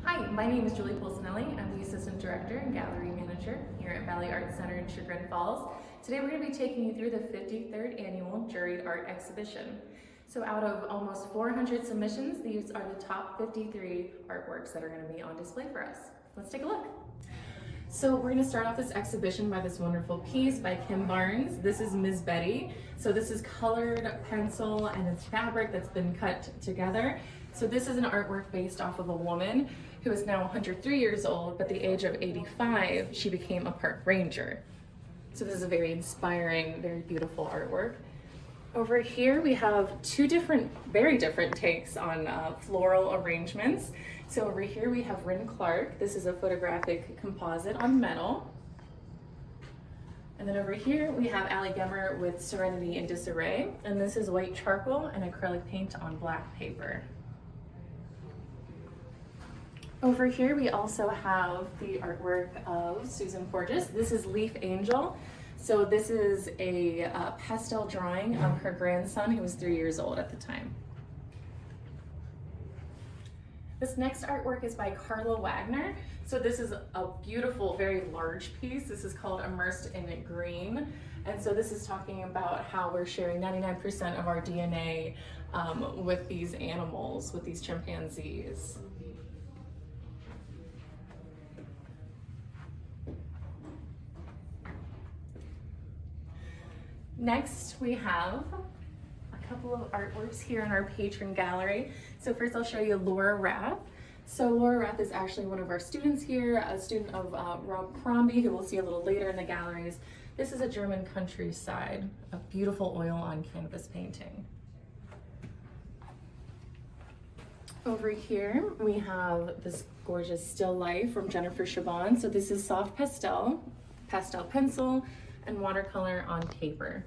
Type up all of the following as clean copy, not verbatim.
Hi, my name is Julie Polsinelli. I'm the Assistant Director and Gallery Manager here at Valley Arts Center in Chagrin Falls. Today we're going to be taking you through the 53rd Annual Juried Art Exhibition. So out of almost 400 submissions, these are the top 53 artworks that are going to be on display for us. Let's take a look. So we're going to start off this exhibition by this wonderful piece by Kim Barnes. This is Ms. Betty. So this is colored pencil and it's fabric that's been cut together. So this is an artwork based off of a woman who is now 103 years old, but at the age of 85, she became a park ranger. So this is a very inspiring, very beautiful artwork. Over here we have two very different takes on floral arrangements. So over here we have Ryn Clark. This is a photographic composite on metal. And then over here we have Ali Gemmer with Serenity in Disarray. And this is white charcoal and acrylic paint on black paper. Over here we also have the artwork of Susan Porges. This is Leaf Angel. So this is a pastel drawing of her grandson who was 3 years old at the time. This next artwork is by Carla Wagner. So this is a beautiful, very large piece. This is called Immersed in Green. And so this is talking about how we're sharing 99% of our DNA with these animals, with these chimpanzees. Next, we have a couple of artworks here in our patron gallery. So first I'll show you Laura Rath. So Laura Rath is actually one of our students here, a student of Rob Crombie, who we'll see a little later in the galleries. This is a German countryside, a beautiful oil on canvas painting. Over here, we have this gorgeous still life from Jennifer Chabon. So this is soft pastel pencil, and watercolor on paper.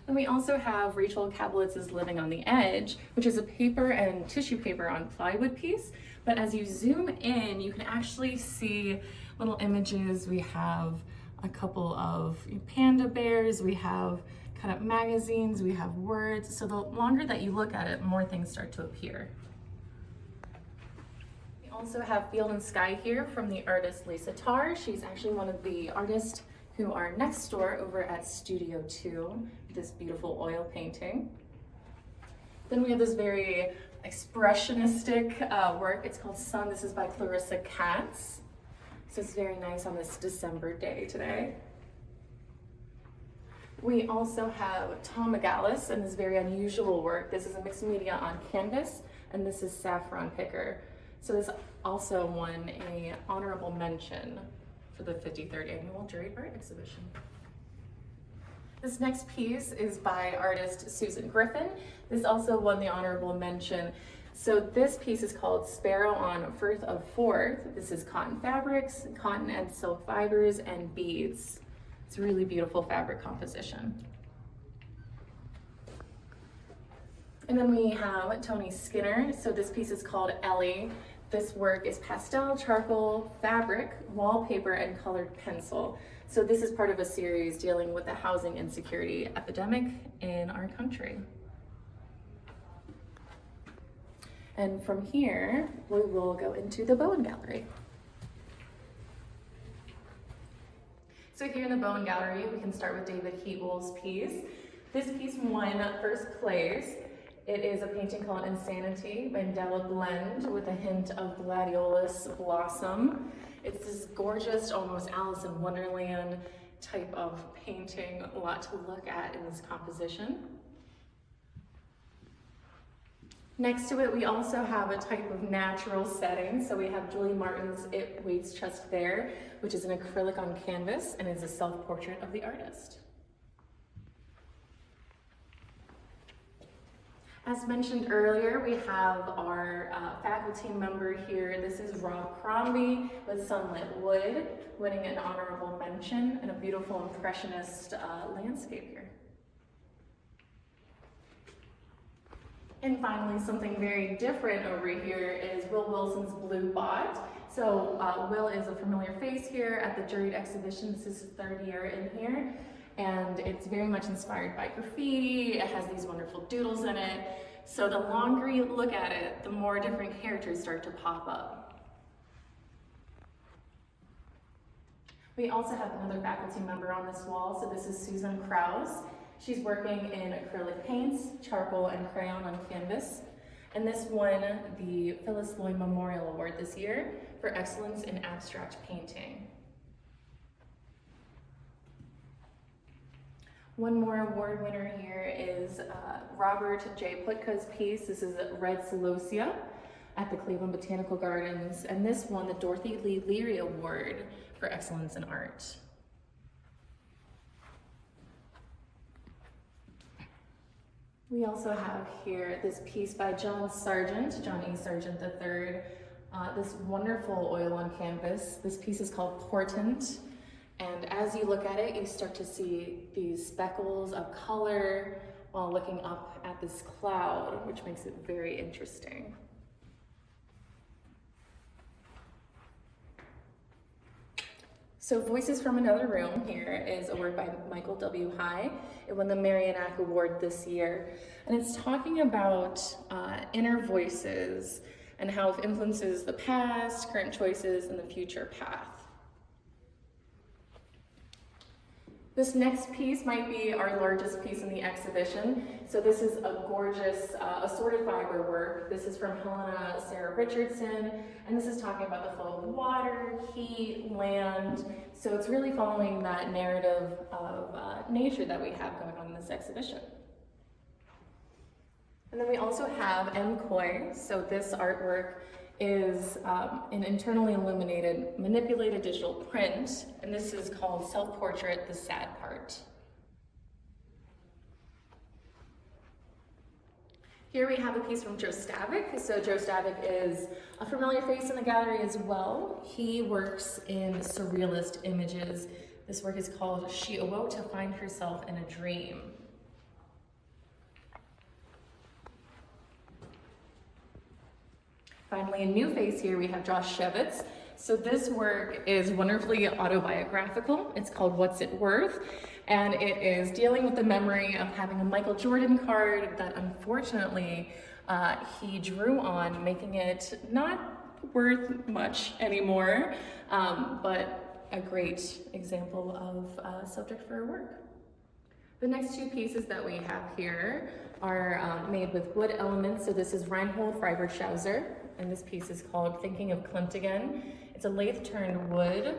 And we also have Rachel Kabelitz's Living on the Edge, which is a paper and tissue paper on plywood piece. But as you zoom in, you can actually see little images. We have a couple of panda bears, we have cut up magazines, we have words. So the longer that you look at it, more things start to appear. We also have Field and Sky here from the artist Lisa Tarr. She's actually one of the artists who are next door over at Studio 2, this beautiful oil painting. Then we have this very expressionistic work. It's called Sun. This is by Clarissa Katz. So it's very nice on this December day today. We also have Tom McGallis and this very unusual work. This is a mixed media on canvas, and this is Saffron Picker. So this also won an honorable mention for the 53rd Annual Juried Art Exhibition. This next piece is by artist Susan Griffin. This also won the honorable mention. So this piece is called Sparrow on Firth of Forth. This is cotton fabrics, cotton and silk fibers, and beads. It's a really beautiful fabric composition. And then we have Tony Skinner. So this piece is called Ellie. This work is pastel, charcoal, fabric, wallpaper, and colored pencil. So this is part of a series dealing with the housing insecurity epidemic in our country. And from here, we will go into the Bowen Gallery. So here in the Bowen Gallery, we can start with David Heatwell's piece. This piece won first place. It is a painting called Insanity, Mandela Blend, with a hint of gladiolus blossom. It's this gorgeous, almost Alice in Wonderland type of painting, a lot to look at in this composition. Next to it, we also have a type of natural setting. So we have Julie Martin's It Waits Just There, which is an acrylic on canvas and is a self-portrait of the artist. As mentioned earlier, we have our faculty member here. This is Rob Crombie with Sunlit Wood, winning an honorable mention and a beautiful impressionist landscape here. And finally, something very different over here is Will Wilson's Blue Bot. So Will is a familiar face here at the Juried Exhibition. This is his third year in here. And it's very much inspired by graffiti. It has these wonderful doodles in it. So the longer you look at it, the more different characters start to pop up. We also have another faculty member on this wall, so this is Susan Krause. She's working in acrylic paints, charcoal, and crayon on canvas. And this won the Phyllis Lloyd Memorial Award this year for excellence in abstract painting. One more award winner here is Robert J. Plitka's piece. This is Red Celosia at the Cleveland Botanical Gardens, and this won the Dorothy Lee Leary Award for excellence in art. We also have here this piece by John E. Sargent III. This wonderful oil on canvas. This piece is called Portent. And as you look at it, you start to see these speckles of color while looking up at this cloud, which makes it very interesting. So Voices from Another Room here is a work by Michael W. High. It won the Marianac Award this year. And it's talking about inner voices and how it influences the past, current choices, and the future path. This next piece might be our largest piece in the exhibition. So this is a gorgeous assorted fiber work. This is from Helena Sarah Richardson, and this is talking about the flow of water, heat, land. So it's really following that narrative of nature that we have going on in this exhibition. And then we also have M. Coy. So this artwork is an internally illuminated, manipulated digital print, and this is called Self-Portrait, The Sad Part. Here we have a piece from Joe Stavik. So Joe Stavik is a familiar face in the gallery as well. He works in surrealist images. This work is called She Awoke to Find Herself in a Dream. Finally, a new face here, we have Josh Shevitz. So this work is wonderfully autobiographical. It's called What's It Worth? And it is dealing with the memory of having a Michael Jordan card that unfortunately he drew on, making it not worth much anymore, but a great example of a subject for work. The next two pieces that we have here are made with wood elements. So this is Reinhold Freiberg-Schauser, and this piece is called Thinking of Klimt Again. It's a lathe-turned wood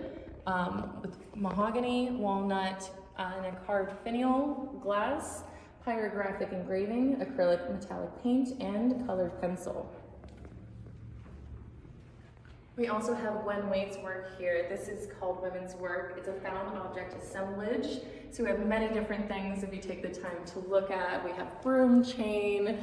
with mahogany, walnut, and a carved finial, glass, pyrographic engraving, acrylic metallic paint, and colored pencil. We also have Gwen Waite's work here. This is called Women's Work. It's a found object assemblage. So we have many different things if you take the time to look at. We have broom chain,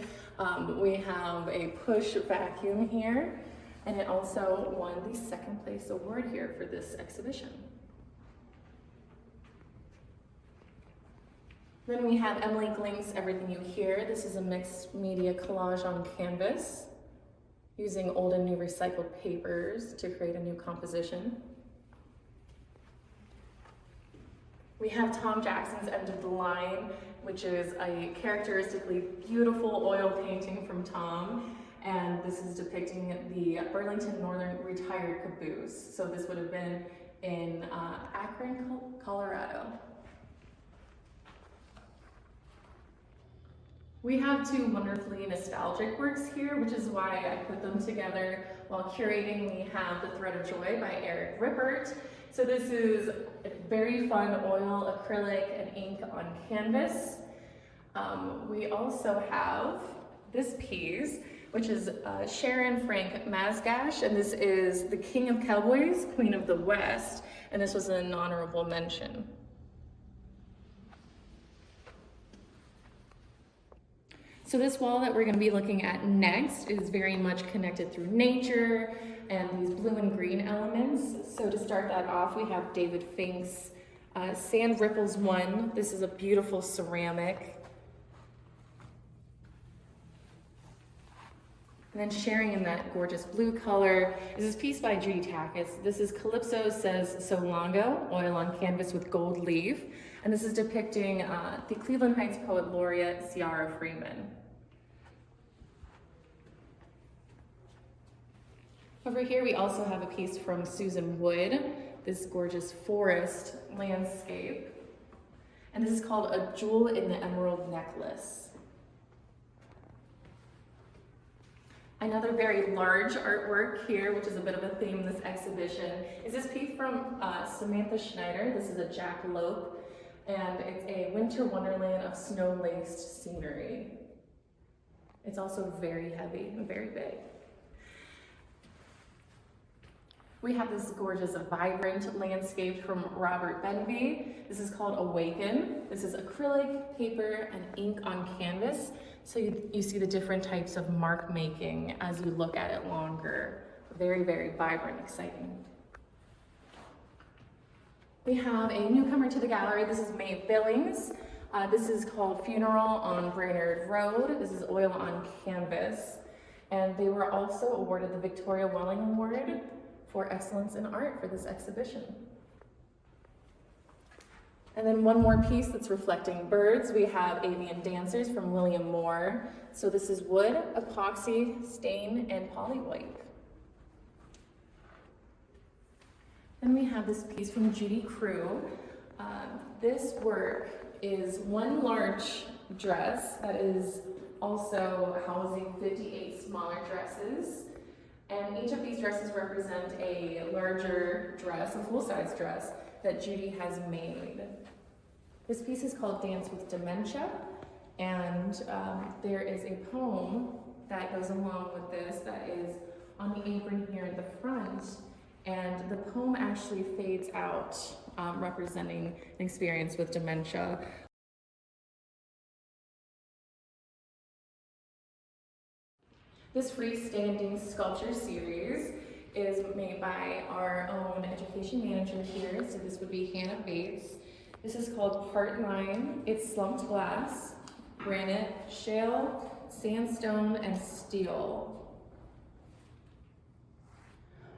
we have a push vacuum here, and it also won the second place award here for this exhibition. Then we have Emily Glink's Everything You Hear. This is a mixed media collage on canvas, using old and new recycled papers to create a new composition. We have Tom Jackson's End of the Line, which is a characteristically beautiful oil painting from Tom, and this is depicting the Burlington Northern retired caboose. So this would have been in Akron, Colorado. We have two wonderfully nostalgic works here, which is why I put them together. While curating, we have The Thread of Joy by Eric Rippert. So this is a very fun oil, acrylic, and ink on canvas. We also have this piece, which is Sharon Frank Masgash, and this is The King of Cowboys, Queen of the West, and this was an honorable mention. So this wall that we're going to be looking at next is very much connected through nature and these blue and green elements. So to start that off, we have David Fink's Sand Ripples 1. This is a beautiful ceramic. And then sharing in that gorgeous blue color is this piece by Judy Takis. This is Calypso Says So Longo, oil on canvas with gold leaf. And this is depicting the Cleveland Heights Poet Laureate, Ciara Freeman. Over here we also have a piece from Susan Wood, this gorgeous forest landscape. And this is called A Jewel in the Emerald Necklace. Another very large artwork here, which is a bit of a theme in this exhibition, is this piece from Samantha Schneider. This is a jackalope, and it's a winter wonderland of snow-laced scenery. It's also very heavy and very big. We have this gorgeous, vibrant landscape from Robert Benvey. This is called Awaken. This is acrylic, paper, and ink on canvas. So you see the different types of mark making as you look at it longer. Very, very vibrant, exciting. We have a newcomer to the gallery. This is Mae Billings. This is called Funeral on Brainerd Road. This is oil on canvas. And they were also awarded the Victoria Welling Award for excellence in art for this exhibition. And then one more piece that's reflecting birds. We have Avian Dancers from William Moore. So this is wood, epoxy, stain, and polywhite. Then we have this piece from Judy Crew. This work is one large dress that is also housing 58 smaller dresses. And each of these dresses represent a larger dress, a full-size dress, that Judy has made. This piece is called Dance with Dementia, and there is a poem that goes along with this that is on the apron here in the front, and the poem actually fades out, representing an experience with dementia. This freestanding sculpture series is made by our own education manager here, so this would be Hannah Bates. This is called Part 9. It's slumped glass, granite, shale, sandstone, and steel.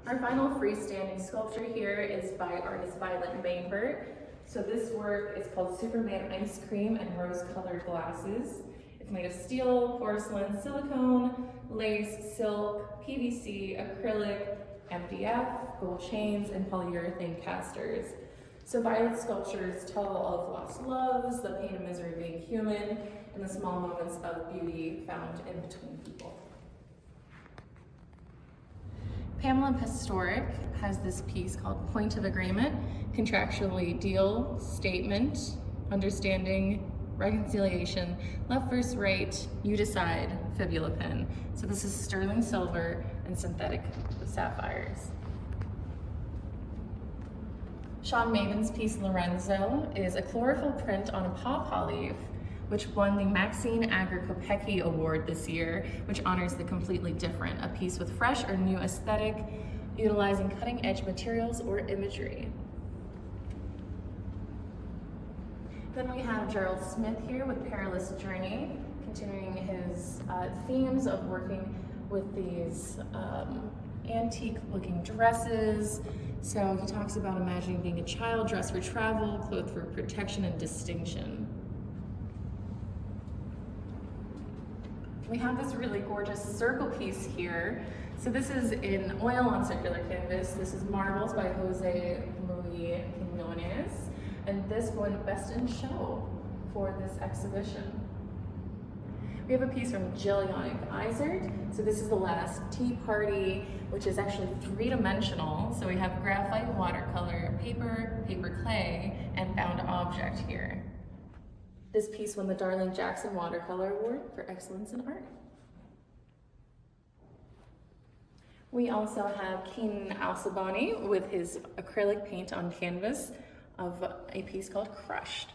Our final freestanding sculpture here is by artist Violet Mainbert. So this work is called Superman Ice Cream and Rose-Colored Glasses. It's made of steel, porcelain, silicone, lace, silk, PVC, acrylic, MDF, gold chains, and polyurethane casters. So Violet's sculptures tell of lost loves, the pain and misery of being human, and the small moments of beauty found in between people. Pamela Pastoric has this piece called Point of Agreement, Contractually Deal, Statement, Understanding, Reconciliation, Left versus Right, You Decide, Fibula Pen. So this is sterling silver and synthetic sapphires. Sean Maven's piece Lorenzo is a chlorophyll print on a pawpaw leaf, which won the Maxine Agri-Kopecki Award this year, which honors the completely different, a piece with fresh or new aesthetic, utilizing cutting-edge materials or imagery. Then we have Gerald Smith here with Perilous Journey, continuing his themes of working with these antique-looking dresses. So he talks about imagining being a child dressed for travel, clothed for protection and distinction. We have this really gorgeous circle piece here. So this is in oil on circular canvas. This is Marbles by Jose Marie Quinones. And this won Best in Show for this exhibition. We have a piece from Jill Yannick Eisert. So this is The Last Tea Party, which is actually three-dimensional. So we have graphite, watercolor, paper, paper clay, and bound object here. This piece won the Darling Jackson Watercolor Award for Excellence in Art. We also have Keenan Alsabani with his acrylic paint on canvas of a piece called Crushed.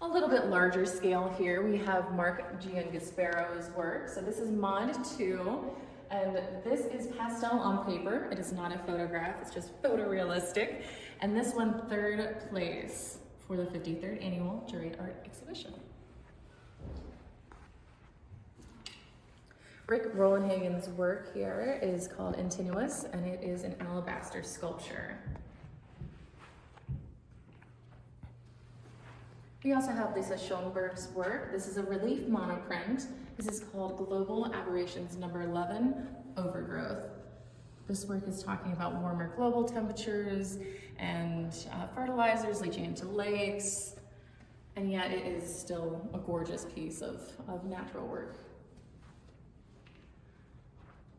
A little bit larger scale here, we have Mark Giangasparo's work. So this is Mod 2, and this is pastel on paper. It is not a photograph, it's just photorealistic. And this won 3rd place for the 53rd Annual Juried Art Exhibition. Rick Rolandhagen's work here is called Intinuous, and it is an alabaster sculpture. We also have Lisa Schoenberg's work. This is a relief monoprint. This is called Global Aberrations Number 11, Overgrowth. This work is talking about warmer global temperatures and fertilizers leaching into lakes, and yet it is still a gorgeous piece of natural work.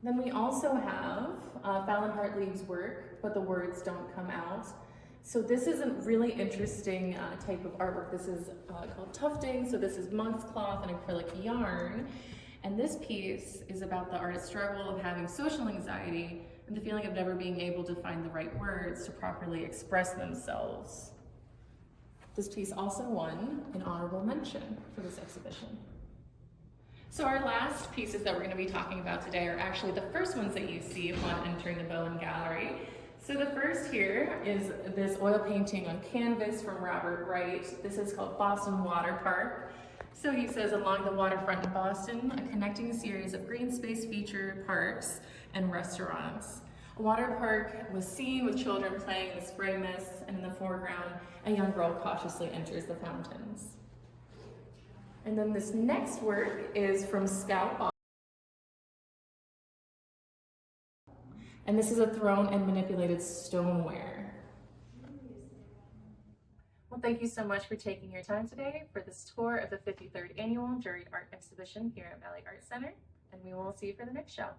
Then we also have Fallon Hartley's work, But the Words Don't Come Out. So this is a really interesting type of artwork. This is called tufting. So this is monk's cloth and acrylic yarn. And this piece is about the artist's struggle of having social anxiety and the feeling of never being able to find the right words to properly express themselves. This piece also won an honorable mention for this exhibition. So our last pieces that we're going to be talking about today are actually the first ones that you see upon entering the Bowen Gallery. So the first here is this oil painting on canvas from Robert Wright. This is called Boston Water Park. So he says, along the waterfront in Boston, a connecting series of green space feature parks and restaurants. A water park was seen with children playing in the spray mist, and in the foreground, a young girl cautiously enters the fountains. And then this next work is from Scout. And this is a thrown and manipulated stoneware. Well, thank you so much for taking your time today for this tour of the 53rd Annual Juried Art Exhibition here at Valley Art Center, and we will see you for the next show.